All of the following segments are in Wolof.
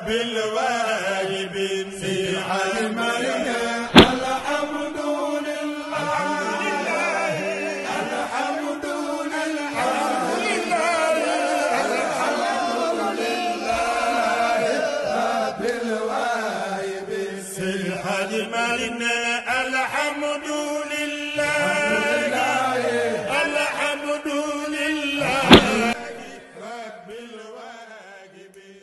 رب الواهبين في حلمنا الحمد لله الحمد لله رب الواهبين في حلمنا الحمد لله الحمد لله رب الواهبين.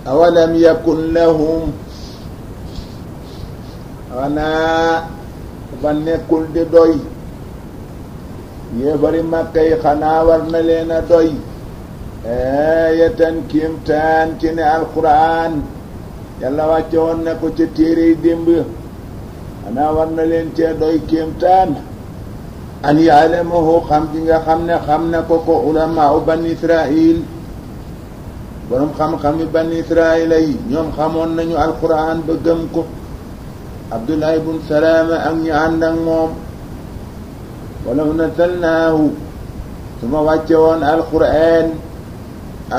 أولم يكن لهم xanaa ba nekkul di doy yéefari Makka yi xanaa war na leen a doy aayatan kiimtaan ci ne alquran yàlla wàcce woon na ko ci téere yi démb xanaa war na leen cee doy kiimtaan an ya'lamahu xam gi nga xam ne xam na ko ulamaa bani Israil boroom xam-xami bani Israila yi ñoom xamoon nañu alquran ba gëm ko Abdullah ibn Salaama ak ñu ànd ak moom walaw nazzalnaahu su ma wàcce woon alquran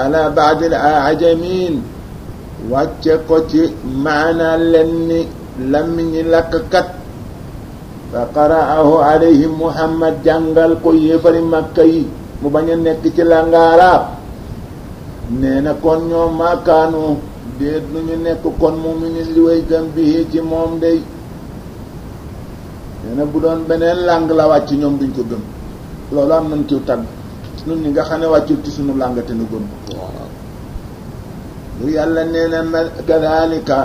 ala ba'd al-a'jamiin wàcce ko ci maana lenni lammiñi lakkkat fa qara'ahu alayhim Muhammad jàngal ko yéefari Makka yi mu bañ a nekk ci langaaraab nee na kon ñoom maakaanu déet lu ñu nekk kon mu'minin li way gëm bi ci moom day nee na bu doon beneen làng la wàcc ñoom duñ ko gëm loolu am nañ ciw tagg ñun ñi nga xam ne wàccul ci sunu làng te nu gëm ko bu yàlla nee na mel kadhalika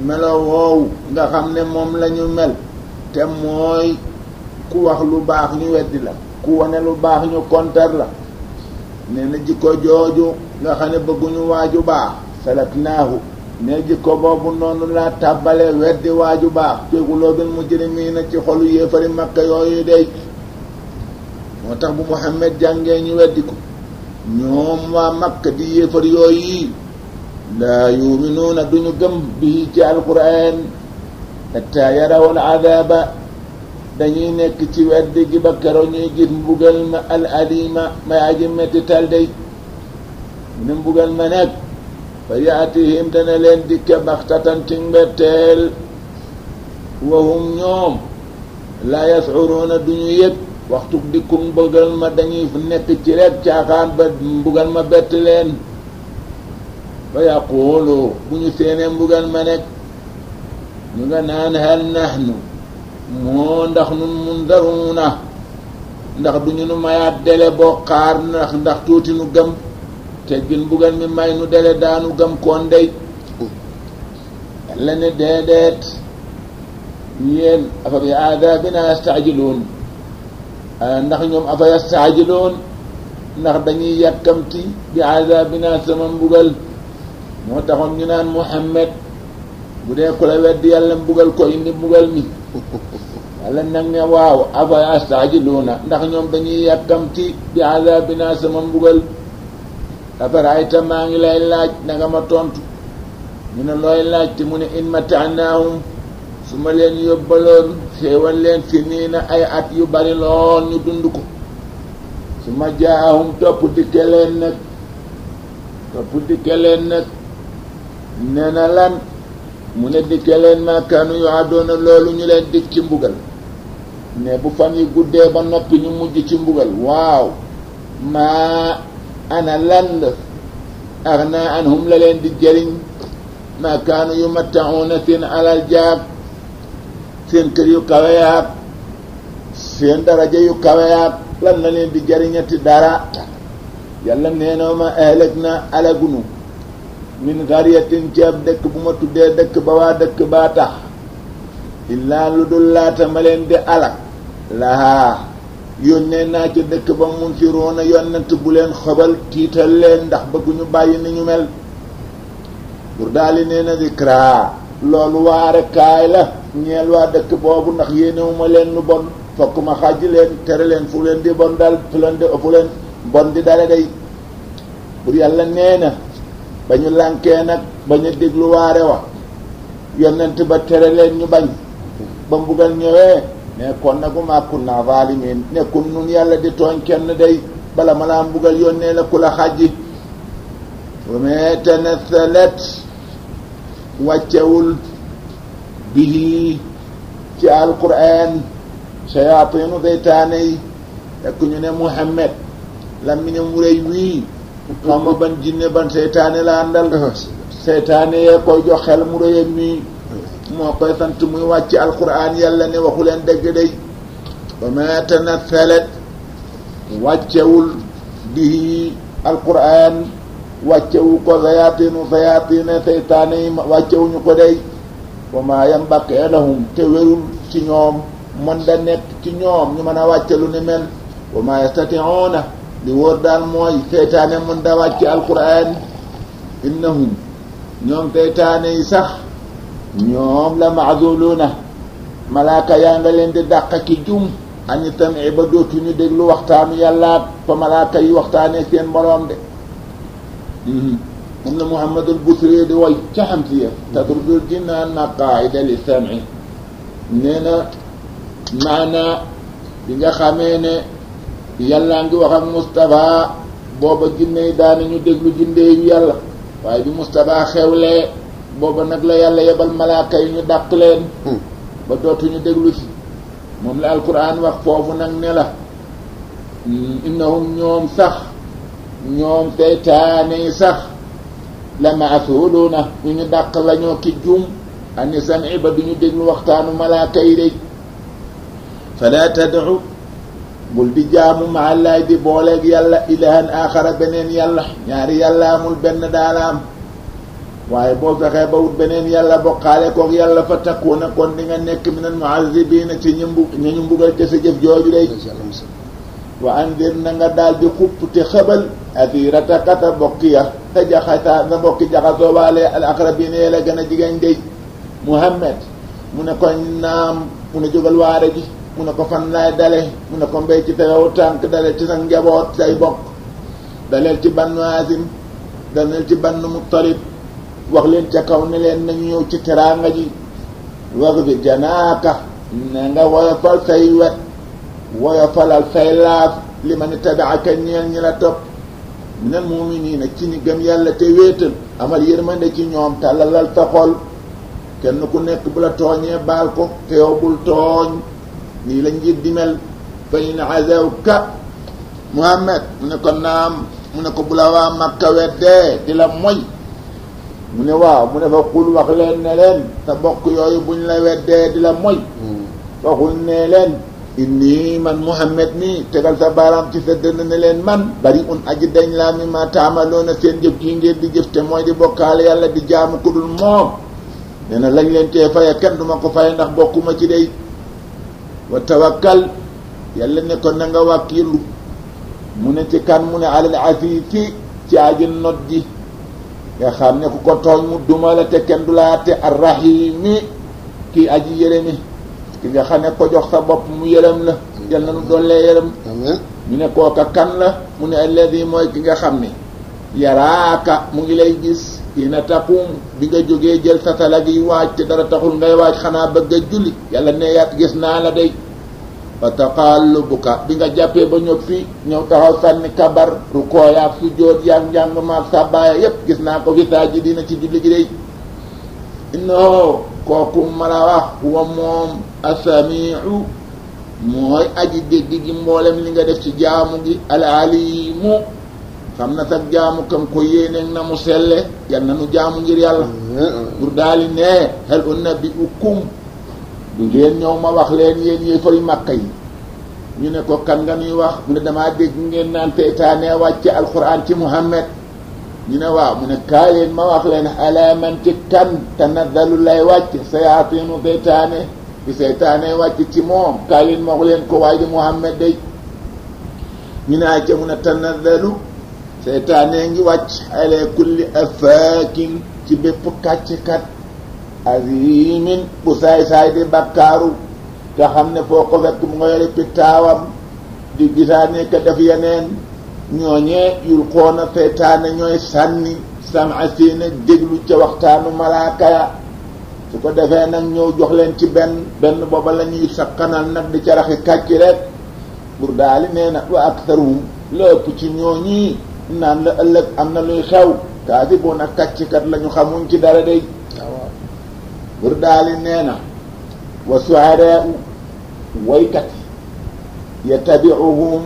melo woowu nga xam ne moom la ñu mel te mooy ku wax lu baax ñu weddi la ku wane lu baax ñu kontar la nee na jikko jooju nga xam ne bëgguñu waaju baax salaknaahu ne jikko boobu noonu laa tàbbale weddi waaju baax fi quluubil mujrimiina ci xolu yéefari Makka yooyu dey moo tax bu Muhammad jàngee ñu weddi ko ñoom waa Makka di yéefar yooyu laa yuminuuna duñu gëm bii ci alquran hatta yarawul adaaba dañuy nekk ci weddi gi ba keroog ñuy gis mbugal ma al alima may aji metti tal day mu ne mbugal ma nekk fa yaatihim dana leen dikke baxtatan ci mbetteel wahum ñoom laa yas'uruuna duñu yëg waxtu dikku mbugal ma dañuy nekk ci rek caaxaan ba mbugal ma bett leen fa yaquulu bu ñu seenee mbugal ma nekk ñu nga naan hal nahnu moo ndax nun mundaruuna ndax duñu nu mayaat dele boo xaar ndax tuuti nu gëm teggin mbugal mi may nu dele daanu gëm koon dey yàlla ne déedéet yéen afa bi aadaabina yastaajiluun ndax ñoom afa yastaajiluun ndax dañuy yàkkamti bi aadaabina sama mbugal moo taxoon ñu naan Muhammad bu dee ku la weddi yàlla mbugal ko indi mbugal mi yàlla nag ne waaw afa yastaajiluuna ndax ñoom dañuy yàkkamti bi aadaabina sama mbugal afarayta maa ngi lay laaj nanga ma tontu ñu ne looy laaj te mu ne in mata'naahum su ma leen yóbbaloon xéewal leen fi nii na ay at yu bari lool ñu dund ko su ma jaahum topp dikke leen nag nee na lan mu ne dikke leen maakaanu yu àddoona loolu ñu leen dik ci mbugal ne bu fan yi guddee ba noppi ñu mujj ci mbugal waaw maa ana lan la agna anhum la leen di jëriñ maakaanu yu matta'uuna seen alal jaag seen kër yu kawe yaag seen daraja yu kawe yaag lan la leen di jëriñati dara yàlla nee na ma ahlak na alagunu min qaryatin ci ab dëkk bu ma tuddee dëkk ba waa dëkk baa tax illaa lu dul laata ma leen di alak lahaa yónnee naa ci dëkk ba munsiruuna yonent bu leen xobal tiital leen ndax bëgguñu bàyyi ni ñu mel pour daali nee na zikra loolu waare kaay la ñeel waa dëkk boobu ndax yéenewuma leen lu bon fokk ma xàjj leen tere leen fu leen di bon dal fu leen bon di dale day pour yàlla nee na ba ñu lànkee nag ba ñu déglu waare wa yonent ba tere leen ñu bañ ba mbugal ñëwee ne kon nag ma kunna zaalimiin nekkul nun yàlla di tooñ kenn day bala ma laa mbugal yónnee la ku la xàjji wa ma tanazzalat wàccewul bihi ci alquran shayaatinu seytaane yi fekk ñu ne Muhammad làmmiñam wu rëy wii xam nga ban jinne ban seytaane la àndal seytaane yee koy jox xel mu rëyam nii moo koy sant muy wàcc alquran yàlla ne waxu leen dëgg day wa ma tanazzalat wàccewul bihi alquran wàccewu ko sayaatina seytaane yi wàccewuñu ko day wa ma yambaqi lahum te wérul ci ñoom mën da nekk ci ñoom ñu mën a wàcce lu ni mel wa ma yastati'una li wóor daal mooy seytaane mën da wàcc alquran innahum ñoom seytaane yi sax ñoom la maazuluuna malaaka yaa nga leen di dàq ki jum ani tamit ba dootuñu déglu waxtaanu yàlla fa malaaka yi waxtaanee seen boroom de moom la Muhammadul Busiri di woy ca Hamsiya tatrudul jinaan maqaa'ida li sam'i nee na maanaa bi nga xamee ne yàllaa ngi wax ak Moustapha booba jinne yi daanañu déglu jindeeyu yàlla waaye bi Moustapha xewlee booba nag la yàlla yebal malaaka yi ñu dàq leen ba dootuñu déglu si moom la alquran wax foofu nag ne la innahum ñoom sax ñoom seytaane yi sax la maasuluuna ñu ñu dàq lañoo ki jum ani sami ba duñu déglu waxtaanu malaaka yi day fala tad'u bul di jaamu ma allaay di booleeg yàlla ilahan axara beneen yàlla ñaari yàlla amul benn daala am waaye boo fexee ba wut beneen yàlla bokkaale koog yàlla fa takkuuna kon di nga nekk minal mu'azzibiina ci ñu mbugal te sa jëf jooju day wa andir na nga daal di xupp te xëbal asirataka sa bokki ya sa jaxasa sa bokki jaxasoo waale al aqrabiina yee la gën a jigéen day Muhammad mu ne ko naam mu ne jógal waare ji mu ne ko fan laay dale mu ne ko mbéy ci terewu tànk dale ci sa njaboot say bokk daleel ci Banu Haasim daleel ci Banu Muttalib wax leen ca kaw ne leen nañu ñëw ci teraanga ji wax bi janaaka ne nga woyofal say wet woyofalal say laaf li ma ni tabi'aka ñeel ñi la topp minal mu'miniina ci ñi gëm yàlla te wéetal amal yërmande ci ñoom tàllalal sa xol kenn ku nekk bu la tooñee baal ko te yow bul tooñ nii la njiit di mel fa in azawka Muhammad mu ne ko naam mu ne ko bu la waa Makka weddee di la moy mu ne waaw mu ne fa xul wax leen ne leen sa bokk yooyu buñ la weddee di la moy waxul ne leen inni man Muhammad mi tegal sa baaraam ci sa dënn ne leen man bari un aji dañ laa mi ma taamaloona seen jëf ji ngeen di jëf te mooy di bokkaale yàlla di jaamu ku dul moom nee na lañ leen tee faye kenn duma ko faye ndax bokkuma ci day wa tawakkal yàlla ne ko na nga wàkkilu mu ne ci kan mu ne alal asiisi ci aji not ji nga xam ne ku ko tooñ mu duma la te kenn du laa te arrahimi kii aji yërëmi ki nga xam ne ko jox sa bopp mu yërëm la yal na nu dollee yërëm ñu ne kooka kan la mu ne alladi mooy ki nga xam ne yaraaka mu ngi lay gis ina taqum bi nga jógee jël sa tala gi waaj te dara taxul ngay waaj xanaa bëgg a julli yàlla ne yaat gis naa la day fa taqallubuka bi nga jàppee ba ñoppi ñëw taxaw sànni kabar rukoo yaak sujjóot yaak njàng maak sàbbaaya yépp gis naa ko fi saaji dina ci julli gi day innahu kooku ma la wax wa moom asamiu mooy aji dégg gi mboolem li nga def ci jaamu gi alalimu xam na sax jaamu kam ko yéeneeg na mu selle yal na nu jaamu ngir yàlla pour daali ne hal unabbi'ukum du ngeen ñëw ma wax leen yéen yéefari Makka yi ñu ne ko kan nga nuy wax mu ne damaa dégg ngeen naan seytaane wàcce alquran ci Muhammad ñu ne waaw mu ne kaay leen ma wax leen ala man ci kan tanazzalu lay wàcc sayaatinu seytaane bi seytaane wàcc ci moom kaay leen ma wax leen ko waaye di Muhammad day ñu ne acca mu ne tanazzalu seytaane ngi wàcc ala kulli afaakin ci bépp kàcckat azimin bu saay-saay di bakkaaru nga xam ne foo ko fekk mu nga yore pittaawam di gisaane ka def yeneen ñooñee yul xoona seytaane ñooy sànni sama seena déglu ca waxtaanu malaaka ya su ko defee nag ñëw jox leen ci benn booba la ñuy sakkanal nag di ca raxi kàcc rek pour daali nee na wa aktaruhum la ëpp ci ñooñi naan la ëllëg am na luy xew kaadibuuna kàcckat lañu xamuñ ci dara day bur daali nee na wa su'araa'u waykat yi yattabi'uhum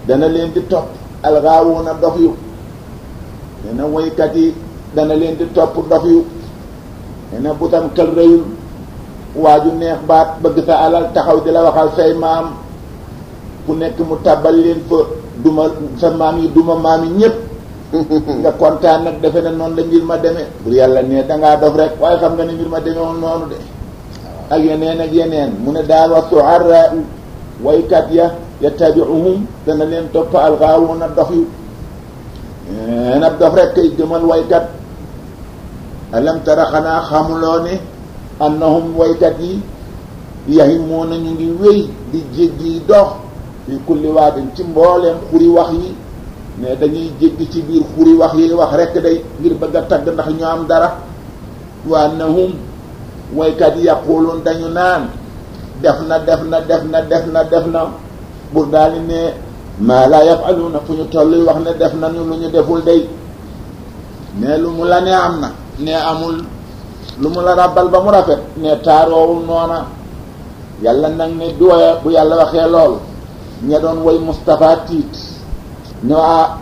dana leen di topp algaawuuna dof yu nee na waykat yi dana leen di topp dof yu nee na bu tam kël rëyul waaju neex baat bëgg sa alal taxaw di la waxal say maam ku nekk mu tàbbal leen fa duma sa maam yi duma maam yi ñépp nga kontaan nag defe ne noonu la mbir ma demee pour yàlla ne dangaa dof rek waaye xam nga ne mbir ma demee woon noonu de ak yeneen mu ne daal wa su'araa waykat ya yattabi'uhum dana leen topp algaawuuna dof yu nag dof rek kay gëmal waykat alam tara xanaa xamuloo ne annahum waykat yi yahimuuna ñu ngi wéy di jéggi dox fi kulli waadin ci mbooleem xuri wax yi ne dañuy jéggi ci biir xuri wax yi wax rekk day ngir bëgg a tagg ndax ñu am dara wa annahum waykat yi yaquluun dañu naan def na bur daal di ne maa laa yafaluuna fu ñu tolluy wax ne def nañu lu ñu deful day ne lu mu la ne am na ne amul lu mu la ràbbal ba mu rafet ne taaroowul noona yàlla nag ne bu yàlla waxee loolu ña doon way Moustapha tiit ne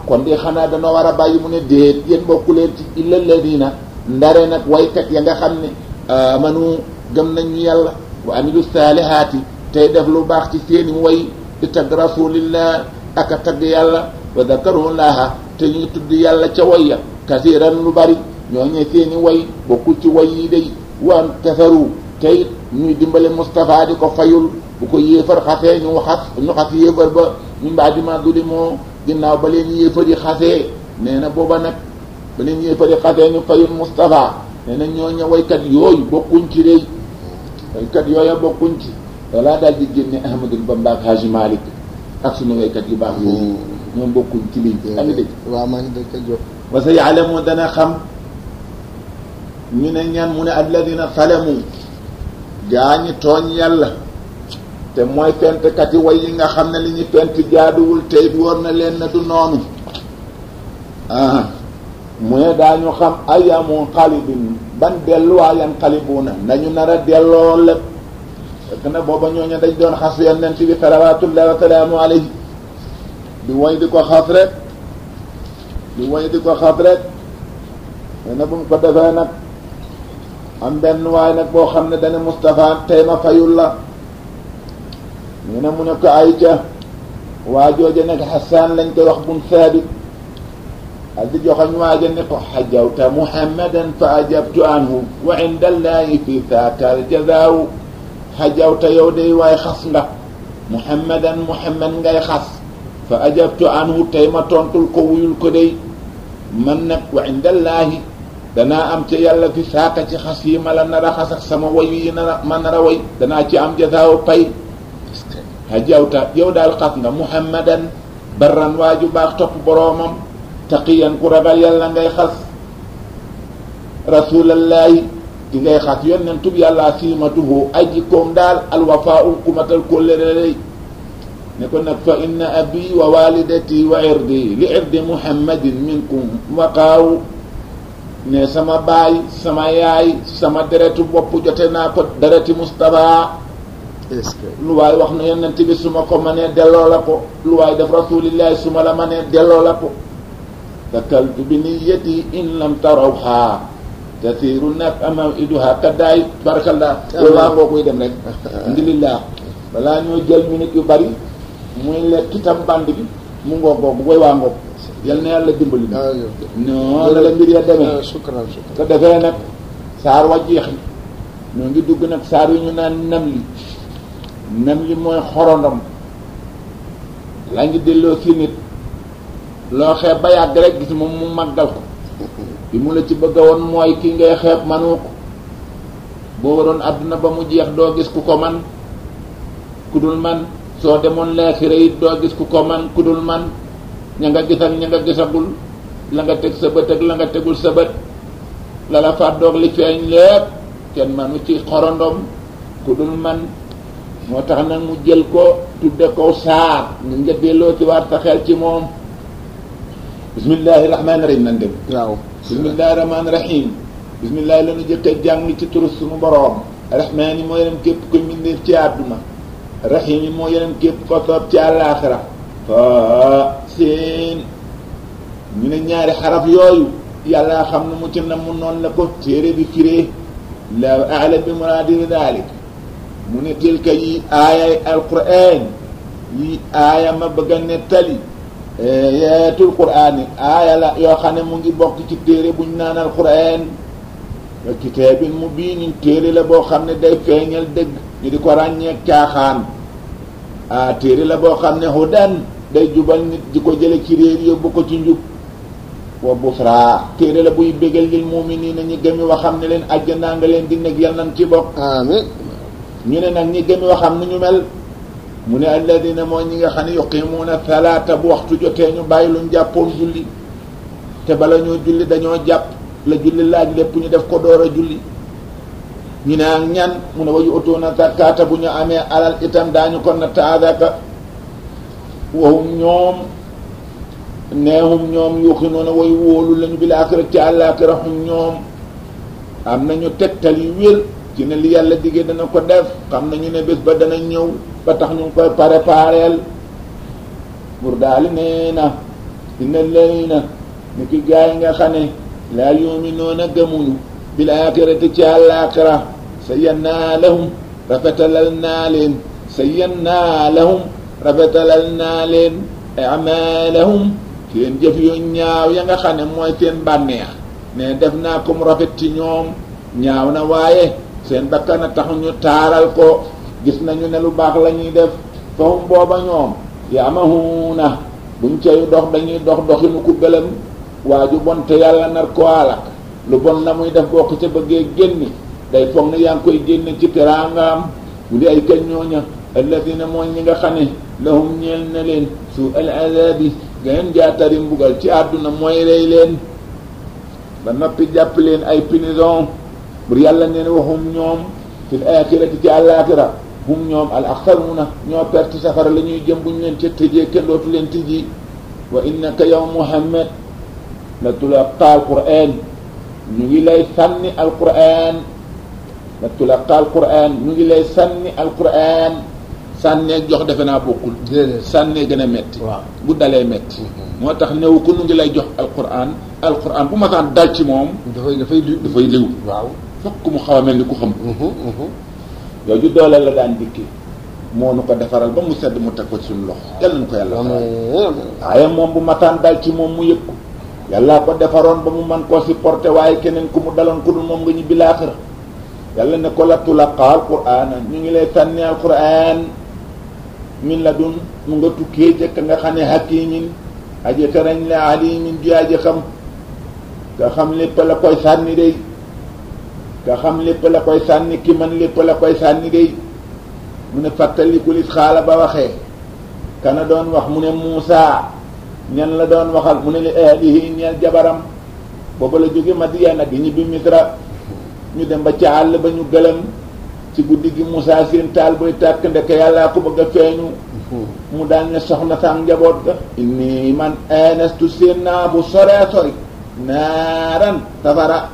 kon di xanaa danoo war a bàyyi mu ne déet yéen bokku leen ci illa ladina ndare nag waykat ya nga xam ne amanu gëm nañu yàlla wa amilu saalihaati tey def lu baax ci seeni way di tagg rasulillah ak a tagg yàlla wa dakarullaha te ñuy tudd yàlla ca way ya kasiran lu bari ñooñee seeni way bokkul ci way yi day waan kasaru tey ñuy dimbale Moustapha di ko fayul bu ko yéefar xasee ñu xas yéefar ba ñu mbaa di ma duli moo ginnaaw ba leen yéefar yi xasee nee na booba nag ba leen yéefar yi xasee ñu fayul Moustapha nee na ñooñe waykat yooyu bokkuñ ci day waykat yooya bokkuñ ci walaa daal di génne Ahmadul Bamba ak Haji Malick ak suñu waykat yu baax yooyu ñoom bokkuñ ci lii am ngi dégg waaw maa ngi dégg ka jox wa sa yaalamu dana xam ñu ne ñan mu ne alladina salamu gaañi tooñ yàlla te mooy fentkat yi way yi nga xam ne li ñu fent jaaduwul tey wóor na leen na du noonu mu ne daañu xam ayamu xalibin ban delluwaayan xalibuuna nañu nar a delloo lépp fekk na booba ñooñu dañ doon xas yonent bi salawaatullahi wa salaamu alayhi di woy di ko xas rek nee na bu mu ko defee nag am benn waay nag boo xam ne dana Moustapha tey ma fayul la nee na mu ne ko ay ca waa jooja nag Hassan lañ koy wax bun Saabit al di joxoñ waaja ne ko xajawta Muhammadan fa ajabtu anhu wa inda allahi fi saaka al jazaaw xajawta yow day waay xas nga Muhammad ngay xas fa ajabtu anhu tey ma tontul ko wuyul ko day man nag wa inda allahi danaa am ca yàlla fi saaka ci xas yi ma la nar a xas ak sama way yi ma nar a way danaa ci am jazaaw pay xajawta yow daal xas nga Muhammadan barran waaju baax topp boroomam taqiyan ku ragal yàlla ngay xas rasulallaahi ki ngay xas yonentub yàlla siimatuhu ay jikkoom daal alwafaau ku matal kóllëre lay ne ko nag fa inna abi wa walidati wa irdi li irdi muhammadin minkum waqaaw ne sama baay sama yaay sama deretu bopp jote naa ko dereti Moustapha lu waay wax na yonent bi su ma ko mënee delloo la ko lu waay def rasulillahi su ma la mënee delloo la ko takaltu bi niyyati in lam tarawha tasiru nag ama iduha kaddaay barakallah loolu waa ngoo koy dem rek alhamdulillah balaa ñoo jël minute yu bari muy lekk itam band bi mu ngoog googu koy waa ngoog yal na yàlla dimbali non la mbir ya demee shukran ko defee nag saar wa jeex ñoo ngi dugg nag saar yu ñu naan nam li mooy xorondom laa ngi delloo si nit loo xeeb ba yàgg rek gis moom mu màggal ko bi mu la ci bëgg a woon mooy ki ngay xeeb manoo ko boo waroon àdduna ba mu jeex doo gis ku ko man ku dul man soo demoon laaxira it doo gis ku ko man ku dul man ña nga gis ak ña nga gisagul la nga teg sa bët ak la nga tegul sa bët la la fàddoog li feeñ lépp kenn manu ci xorondom ku dul man moo tax nag mu jël ko tudde ko saar nga delloo ci waat sa xel ci moom bismillahi rahmaani rahim nan dem waaw bismillahi rahmaani rahim bismillahi la ñu jëkk a jàng ci turu suñu boroom rahmaan yi moo yeneen képp ko mbindeef ci àdduna rahim yi moo yeneen képp ko soob ci àllaaxira fa seen ñu ne ñaari xaraf yooyu yàlla xam ne mu ci na mu noonu la ko téere bi firee la aala bi muraadi daalik mu ne tilka yi aayay alquran yi aaya ma bëgg a nettali yeetul quraan yi aaya la yoo xam ne mu ngi bokk ci téere buñ naan alquran wa kitaabin mubiinin téere la boo xam ne day feeñal dëgg ñu di ko ràññeek caaxaan téere la boo xam ne hudan day jubal nit di ko jële ci réer yóbbu ko ci njub wa busra téere la buy bégal lil mu'miniina ñi gëmi waxam ne leen àjjanaa nga leen di nekk yal nañ ci bokk amiin ñu ne nag ñi gëmi waxam nu ñu mel mu ne alladina mooy ñi nga xam ne yuqimuuna salaata bu waxtu jotee ñu bàyyi luñ jàppoon julli te bala ñoo julli dañoo jàpp la julli laaj lépp ñu def ko door a julli ñu ne ak ñan mu ne wa yu'tuuna zakaata bu ñu amee alal itam daañu ko natt azaka wahum ñoom neehum ñoom yuqinuuna way wóolu lañu bil aaxirati ci àllaaxira hum ñoom am nañu tegtal yu wér ci ne li yàlla diggee dana ko def xam nañu ne bés ba dana ñëw ba tax ñu ngi koy prépareel pour daal nee na dina lay na ni ki gaa yi nga xam ne laa yu'minuuna gëmuñu bil aaxirati ci àllaaxira sayyannaa lahum rafetalal naa leen sayyannaa lahum rafetalal naa leen a'maalahum seen jëf yu ñaaw ya nga xam ne mooy seen bànneex ne def naa ko mu rafet ci ñoom ñaaw na waaye seen bakkan a tax ñu taaral ko gis nañu ne lu baax la ñuy def fahum booba ñoom yamahuuna buñ cayu dox dañuy dox doxinu ku gëlëm waaju bon te yàlla nar ko alak lu bon na muy def boo ko ca bëggee génni day foog ne yaa ngi koy génne ci teraangaam mu di ay kañ ñooña alladina mooy ñi nga xam ne lahum ñeel na leen su al azabi gën jaatari mbugal ci àdduna mooy rey leen ba noppi jàpp leen ay prison bur yàlla neen waxum ñoom fil aaxirati ci àllaaxira hum ñoom al axsaruuna ñoo perte safara la ñuy jëm buñ leen ca tëjee kenn dootu leen tëji wa innaka yow Muhammad la tulaqaa alquran ñu ngi lay sànni alquran la tulaqaa alquran ñu ngi lay sànni alquran sànnee jox defe naa bokkul sànnee gën a metti waaw bu dalee metti moo tax néew ko nu ngi lay jox alquran bu ma saan dal ci moom dafay liw waaw fokk mu xaw a mel ni ku xam yooyu doole la daan dikki moo nu ko defaral ba mu sedd mu teg ko suñu loxo yàlla na ko yàlla waaye moom bu mataan dal ci moom mu yëg ko yàllaa ko defaroon ba mu man koo supporter waaye keneen ku mu daloon ku dul moom nga ñibbi laaxira yàlla ne ko la tulaqaa alquran ñu ngi lay sànni alquran min la dun mu nga tukkee jëkk nga xam ne hakimin aji karañ la alimin ji aji xam nga xam lépp la koy sànni day nga xam lépp la koy sànni ki man lépp la koy sànni day mu ne fàttalikul it xaala ba waxee kana doon wax mu ne Muusa ñan la doon waxal mu ne li ahlihi ñeel jabaram booba la jóge Madiyana gi ñibbi Misra ñu dem ba ca àll ba ñu gëlëm ci guddi gi Muusa seen taal boy tàkk ndeke yàllaa ko bëgg a feeñu mu daal ne soxna sang njaboot ga inni man anastu seen naa bu soree sori naaran safara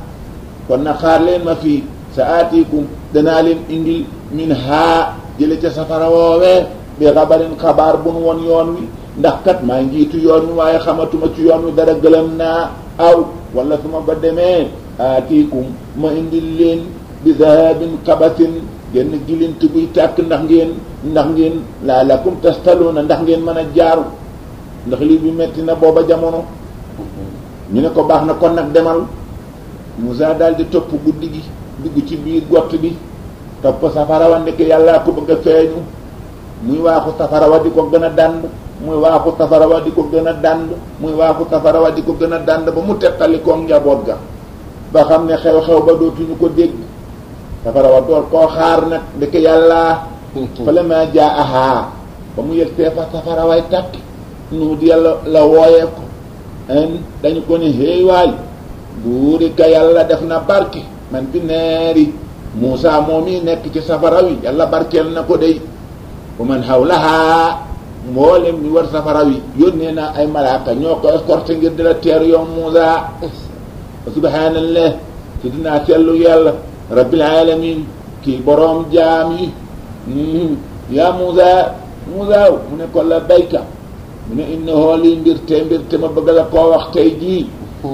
kon na xaar leen ma fii sa aatikum danaa leen indil min haa jële ca safara woowee bi xabarin xabaar bu nu woon yoon wi ndax kat maa njiitu yoon wi waaye xamatuma ci yoon wi dara gëlëm naa aw wala su ma ba demee aatikum ma indil leen bi zahabin xabatin genn gilint buy tàkk ndax ngeen laalakum tastaluuna ndax ngeen mën a jaaru ndax lii bi metti na booba jamono ñu ne ko baax na kon nag demal Moussa daal di topp guddi gi dugg ci biir gott bi topp safara wa ndeke yàllaa ko bëgg a feeñu muy waaxu safara wa di ko gën a dànd muy waaxu safara wa di ko gën a dànd muy waaxu safara wa di ko gën a dànd ba mu teqali koog njaboot ga ba xam ne xew-xew ba dootuñu ko dégg safara wa door koo xaar nag ndeke yàllaa fala ma jaa ahaa ba mu yëgtee fa safara way tàkk nu di yàlla la wooyee ko dañu ko ne héey waay buuri ka yàlla def na barke man fi neeri Muusa moom yi nekk ci safara wi yàlla barkeel na ko dey bu man hawlaha mboolem ñu war safara wi yónnee naa ay malaaka ñoo ko escorté ngir di la teer yow Muusa subhaanallah te dinaa sellu yàlla rabbil alamin kii boroom jaam yi yaa Muusa mu ne ko la bayka mu ne innahu li mbir te ma bëgg la koo wax tey jii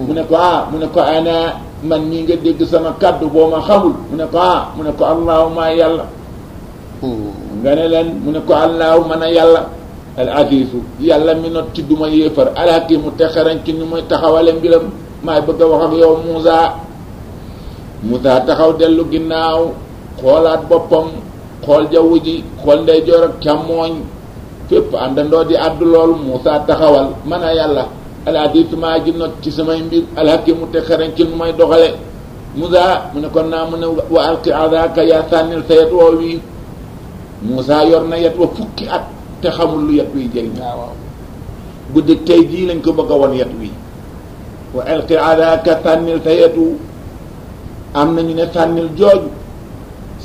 mu ne ko ana man ñi nga dégg sama kaddu boo ma xamul mu ne ko allahumma yàlla nga ne leen mu ne ko allahumma na yàlla al azizu yàlla mi not ci duma yéefar al hakimu te xarañ ci ni muy taxawale mbiram maay bëgg a wax ak yow Muusa taxaw dellu ginnaaw xoolaat boppam xool jaww ji xool ndeyjoor ak càmmooñ fépp àndandoo di àddu loolu Muusa taxawal man a yàlla al azizu maa ji not ci samay mbir al hakimu te xarañ ci ni may doxale Muusa mu ne ko naa mu ne wa alqi azaka yaa sànnil sa yet woo wii Muusa yor na yet wa fukki at te xamul lu yet wi jëriñ guddi tey jii lañ ko bëgg a won yet wi wa alqi adaka sànnil sa yetu am nañu ne sànnil jooju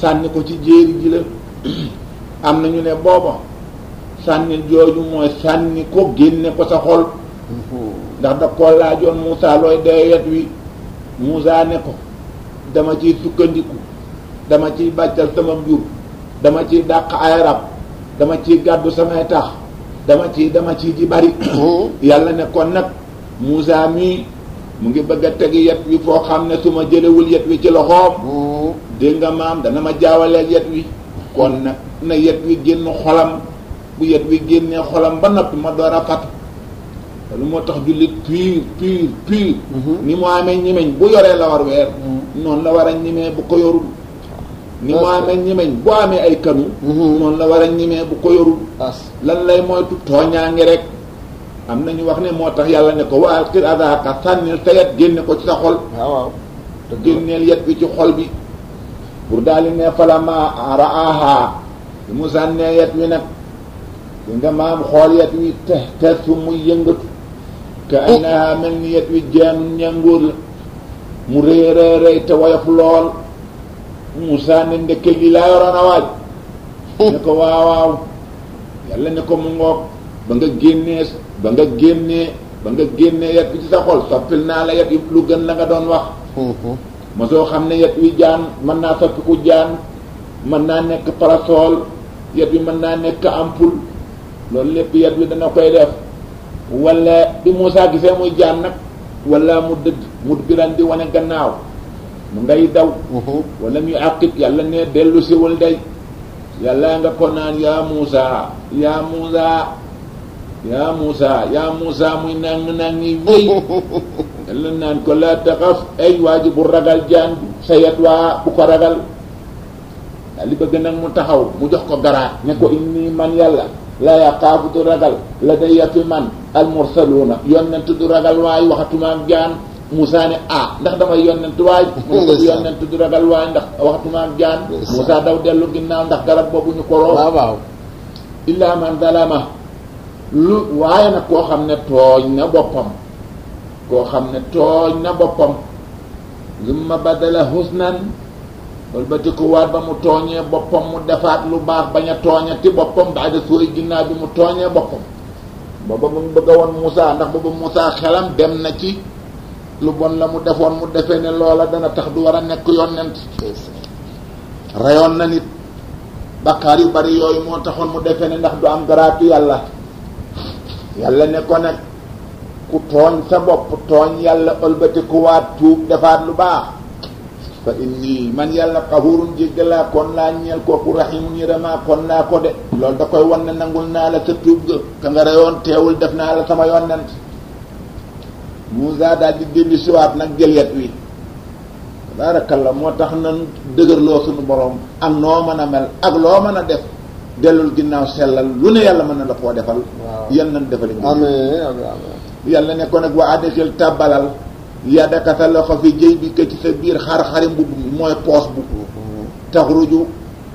sànni ko ci jéeri ji la am nañu ne booba sànnil jooju mooy sànni ko génne ko sa xol ndax da koo laajoon Muusa looy dee yet wi Muusa ne ko dama ciy sukkandiku dama ciy bàccal sama njur dama ciy dàq ay rab dama ciy gàddu samay tax dama ciy ji bari yàlla ne kon nag Muusa mii mu ngi bëgg a tegi yet wi foo xam ne su ma jëlewul yet wi ci loxoom dégg nga maam dana ma jaawaleel yet wi kon nag na yet wi génn xolam bu yet wi génnee xolam ba noppi ma door a fatu lu moo tax jullit pur ni mu amee ñemeñ bu yoree la war weer noonu la war a ñemee bu ko yorul ni mu amee ñemeñ bu amee ay kanu noonu la war a ñemee bu ko yorul lan lay moytu tooñaangi rek am nañu wax ne moo tax yàlla ne ko wa alqi adaka sànnil sa yet génne ko ci sa xol génneel yet bi ci xol bi pour daal di ne falama raaha bi mu sànnee yet wi nag di nga maam xool yet wi te su muy yëngatu ka annaha mel ni yet wi jaan ñangoor la mu rëy te woyof lool Muusa ne ndekke li laa yoroon a waaj ne ko waaw yàlla ne ko mu ngoog ba nga génnee yet bi ci sa xol soppil naa la yet yi lu gën la nga doon wax ma soo xam ne yet wi jaan mën naa soppiku jaan mën naa nekk parasol yet wi mën naa nekk ampoule loolu lépp yet wi dana koy def wala bi Muusa gisee muy jaan nag wala mu dëdd mu biran di wane gannaaw mu ngay daw wala muy àqit yàlla ne dellu siwul day yàlla nga ko naan yaa Muusa muy nang yi wéy yàlla naan ko la taxaf ay waa ji bu ragal jaan sa yet waa bu ko ragal daal li bëgg nag mu taxaw mu jox ko garaat ne ko inni man yàlla la yaqaafu du ragal la day yafi man almursaluuna yonent du ragal waay waxatuma ak jaan Muusa ne ndax damay yonent waay mu ne ko yonent du ragal waay ndax waxatuma ak jaan Muusa daw dellu ginnaaw ndax garab boobu ñu ko roof waaw illa man zalama lu waaye nag koo xam ne tooñ na boppam summa badala husnan wal ba ko waat ba mu tooñee boppam mu defaat lu baax bañ a tooñati boppam baada sooy ginnaaw bi mu tooñee boppam booba mu bëgg a woon Muusa ndax booba Muusa xelam dem na ci lu bon la mu defoon mu defee ne loola dana tax du war a nekk yonent rayoon na nit bakkaar yu bari yooyu moo taxoon mu defee ne ndax du am garaatu yàlla ne ko nag ku tooñ sa bopp tooñ yàlla ëlbati ku waat tuub defaat lu baax fa inni man yàlla xafurun jéggalaa kon laa ñeel kooku rahimun yërëmaa kon laa ko de loolu da koy wan ne nangul naa la sa tuub ga ka nga reyoon teewul def naa la sama yonent Muusa daal di dellu siwaat nag jël yet wi tabaarakalla moo tax nan dëgërloo suñu borom ak noo mën a mel ak loo mën a def dellul ginnaaw sellal lu ne yàlla mën na la koo defal yal nañ defal yàlla ne ko nag wa adxil tàbbalal yadaka sa loxo fi jëy bi ci sa biir xar-xari mbubb mi mooy poos bu taxruju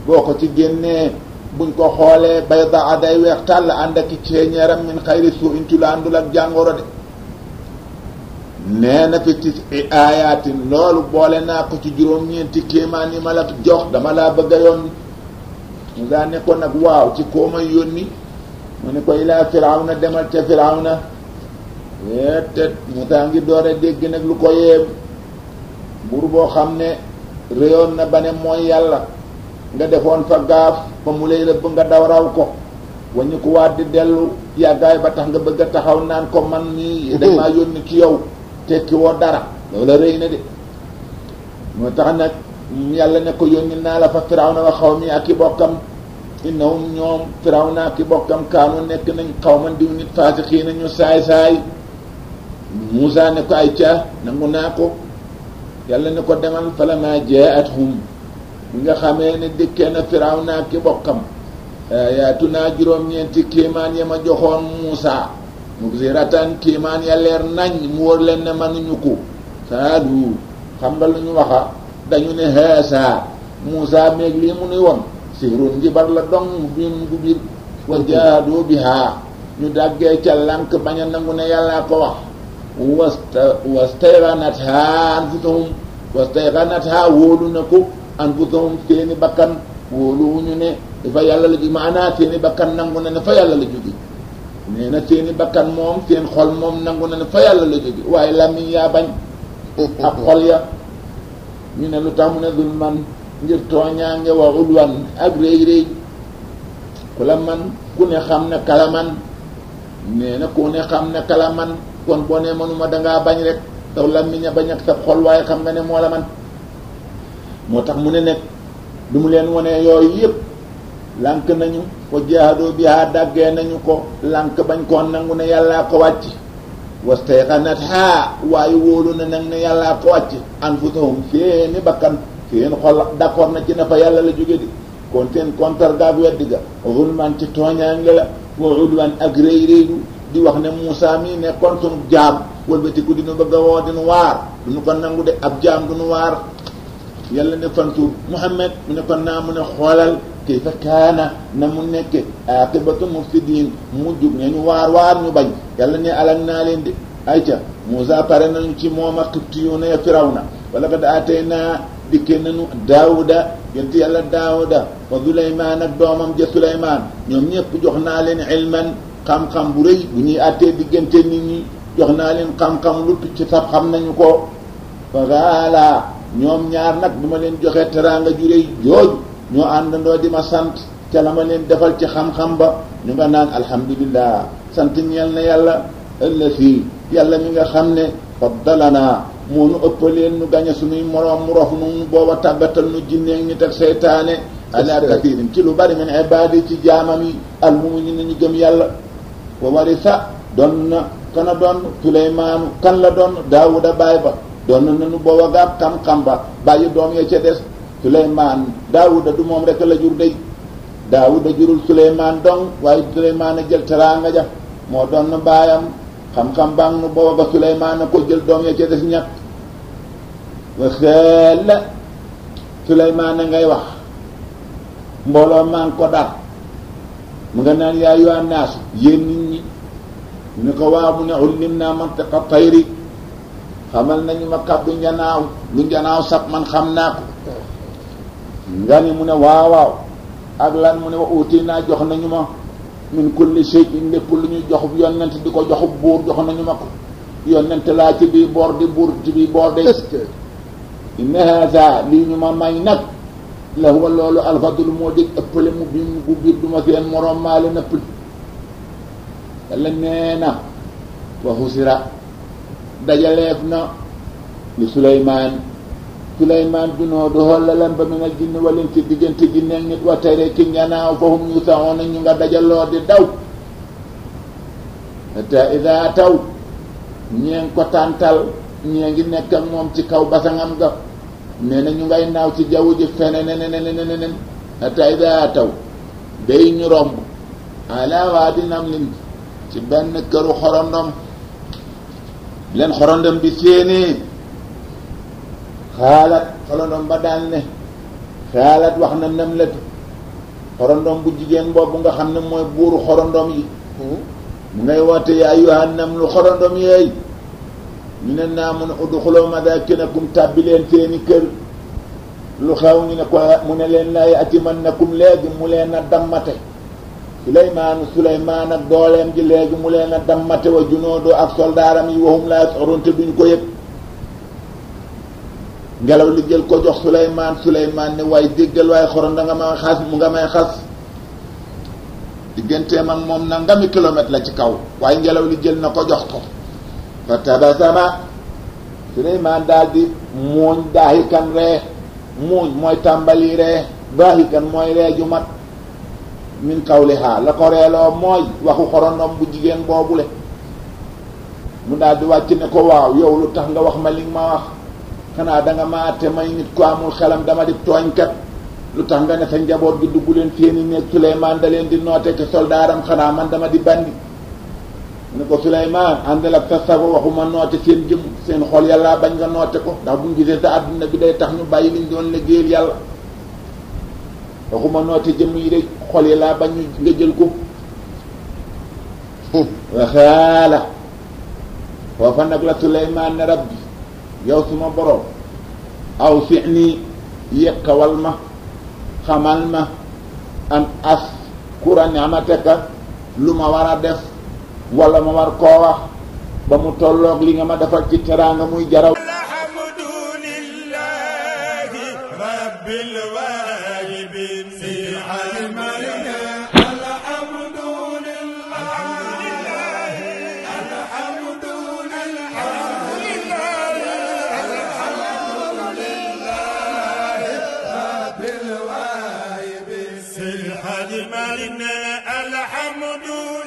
boo ko ci génnee buñ ko xoolee bayda day weex tàll ànd ak ceeñeeram min xayri suu in ci la àndul ak jàngoro de nee na fi tis ayatin loolu boole naa ko ci juróom-ñeenti kéemaan yi ma la jox dama laa bëgg a yónni mu daa ne ko nag waaw ci koo may yónni mu ne ko ilaa firawna demal ca firawna te Muusaa ngi doore dégg nag lu ko yéem buur boo xam ne réyoon na ba ne mooy yàlla nga defoon fa gaaf ba mu lay rëbb nga daw raw ko wañu ko waat di dellu yàggaay ba tax nga bëgg a taxaw naan ko man nii dañ maa yónni ci yow tekki woo dara loolu rëy na de moo tax nag yàlla ne ko yónni naa la fa firawna wa xaw mi ak i bokkam innahum ñoom firawna ak i bokkam kaanu nekk nañ xaw man diw nit faasixiina ñu saay-saay Muusaa ne ko ay ca nangu naa ko yàlla ne ko demal falammaa jaa'athum bi nga xamee ne dikkee na firawna ak i bokkam ayaatuna juróom-ñeenti kéemaan ya ma joxoon Muusaa mubsiratan kéemaan ya leer nañ mu wóor leen ne mënuñu ko saalu xam nga lu ñu waxa dañu ne haasa Muusaa meeg lii mu nuy woon sihrun njibar la dong biin gu biir wa jaadu bihaa ñu daggee ca lànk bañ a nangu ne yàllaa ko wax wastayqanathaa wóolu na ko anfusuhum seeni bakkan wóoluwuñu ne dafa yàlla la jóge maanaa seeni bakkan nangu na ne fa yàlla la jóge nee na seeni bakkan moom seen xol moom nangu na ne fa yàlla la jóge waaye làmmiñ yaa bañ ak xol ya ñu ne lu tax mu ne zulman ngir tooñaange wa ulwan ak réy ku la man ku ne xam ne kala man nee na ku ne xam ne kala man kon boo ne mënuma dangaa bañ rek taw làmmiñ a bañ ak sa xol waaye xam nga ne moo la man moo tax mu ne nekk du mu leen wonee yooyu yëpp lànk nañu wa jaahadoo bihaa daggee nañu ko lànk bañ koo nangu ne yàllaa ko wàcc wastayqanathaa waaye wóolu na nag ne yàllaa ko wàcc anfusuhum seeni bakkan seen xol d'accord na ci ne fa yàlla la jóge di kon seen kontar gaag weddi ga zulman ci tooñaange la wa udwan ak réy-réylu di wax ne Muusaa mi nekkoon sunu jaam wëlbatiku dinu bëgg a woo dinu waar duñu ko nangu de ab jaam duñu waar yàlla ne fantur Muhammad mu ne ko naa mu ne xoolal kayfa kaana na mu nekke aqibatu mufsidiin mu jug ne ñu waar ñu bañ yàlla ne alak naa leen di ayca Muusaa pare nañu ci moom ak Qibtiyuuna ya Firawna wala qad aataynaa dikkee nañu Daawuda yonent yàlla Daawuda wa Suleymaan ak doomam ja Suleymaan ñoom ñëpp jox naa leen ilman xam-xam bu rëy bu ñuy àttee diggante nit ñi jox naa leen xam-xam lu ci saf xam nañu ko voilà ñoom ñaar nag bi ma leen joxee teraanga ju rëy jooju ñoo àndandoo di ma sant ca la ma leen defal ci xam-xam ba ñu nga naan alhamdulillah sant ñeel na yàlla ëllësi yàlla mi nga xam ne faddalana moo nu ëppaleen nu gañe suñuy moroom mu rof nu booba tàggatal nu jinneeg nit ak seytaane ala kathirin ci lu bari min ibaadi ci jaamam yi almu'miniina ñu gëm yàlla wa warisa doon na kana doon Suleymaanu kan la doon Daawuda baay ba doon nañu booba gaab xam-xam ba bàyyi doom ya ca des Suleymaan Daawuda du moom rek la jur day Daawuda jurul Suleymaan dong waaye Suleymaan a jël teraanga ja moo doon na baayam xam-xam baa nu booba ba Suleymaan a ko jël doom ya ca des ñàkk wa xel la Suleymaan a ngay wax mbooloo maa ngi ko dar mu nga naan yaa ayyuhan naas yéen nit ñi mu ne ko waaw mu ne ullimnaa mantiqa tayri xamal nañu ma kàddu njanaaw lu njanaaw sab man xam naa ko nga ni mu ne waaw ak lan mu ne wa uutinaa jox nañu ma min kulli shay'in lépp lu ñuy joxub yonent di ko joxub buur jox nañu ma ko yonent laa ci bii boor di buur ci bii boor de inna haza lii ñu ma may nag la huwa loolu alfadlu moo dig ëppale mu bi bu biir du ma seen moroom maa leen ëppale yàlla nee na wa husira dajaleef na li Suleymaan junoo du xool la leen ba min al jinni walin ci diggante jinne ak nit wa tere ki njanaaw fahum yusauna ñu nga dajaloo di daw hatta ida taw ñee ngi ko tàntal ñee ngi nekk ak moom ci kaw basangam ga nee na ñu ngay naaw ci jaww ji fene nenenenenenen hatta ida taw day ñu romb ala waadi namlin ci benn këru xorondom leen xorondom bi séenée xaalat xorondom ba daan ne xaalat wax na namlatu xorondom bu jigéen boobu nga xam ne mooy buuru xorondom yi mu ngay woote yaa ayyuhan namlu xorondom yeey ñu ne naa mun a udxuluu masaakinakum tàbbi leen seeni kër lu xew ñu ne ko mu ne leen laa ya'timannakum léegi mu leen a dammate Suleymaan ak dooleem ji léegi mu leen a dammate wa junoodoo ak soldaaram yi waxum laa yas'uruun te duñ ko yëg ngelaw li jël ko jox Suleymaan ne waaye déggal waaye xorom da nga may xas mu nga may xas digganteem ak moom nangami kilomètre la ci kaw waaye ngelaw li jël na ko jox ko fa tabasama Suleymaan daal di muuñ daahikan ree muuñ mooy tàmbali ree daahikan mooy ree ju mat min qawlihaa la ko reeloo mooy waxu xorondom bu jigéen boobule mu daal di wàcc ne ko waaw yow lu tax nga wax ma li ma wax xanaa danga ma àtte may nit ko amul xelam dama di tooñkat lu tax nga ne sa njaboot gi dugg leen seeni néeg Suleymaan da leen di noote ke soldaaram xanaa man dama di bandi mu ne ko Suleymaan àndal ak sa sago waxuma noote seen jëm seen xol yàlla bañ nga noote ko ndax buñ gisee sa àdduna bi day tax ñu bàyyi liñ doon liggéeyal yàlla waxuma noote jëm yi de xol yàlla bañ ñu nga jël ko waxaala foofa nag la Suleymaan ne rabbi yow suma borom aw si nii yëkkawal ma xamal ma an askura ni'mataka lu ma war a def wala ma war koo wax ba mu tolloog li nga ma defal ci teraanga muy jaraw alhamdulillahi rabbil wahibin si almalina الحمد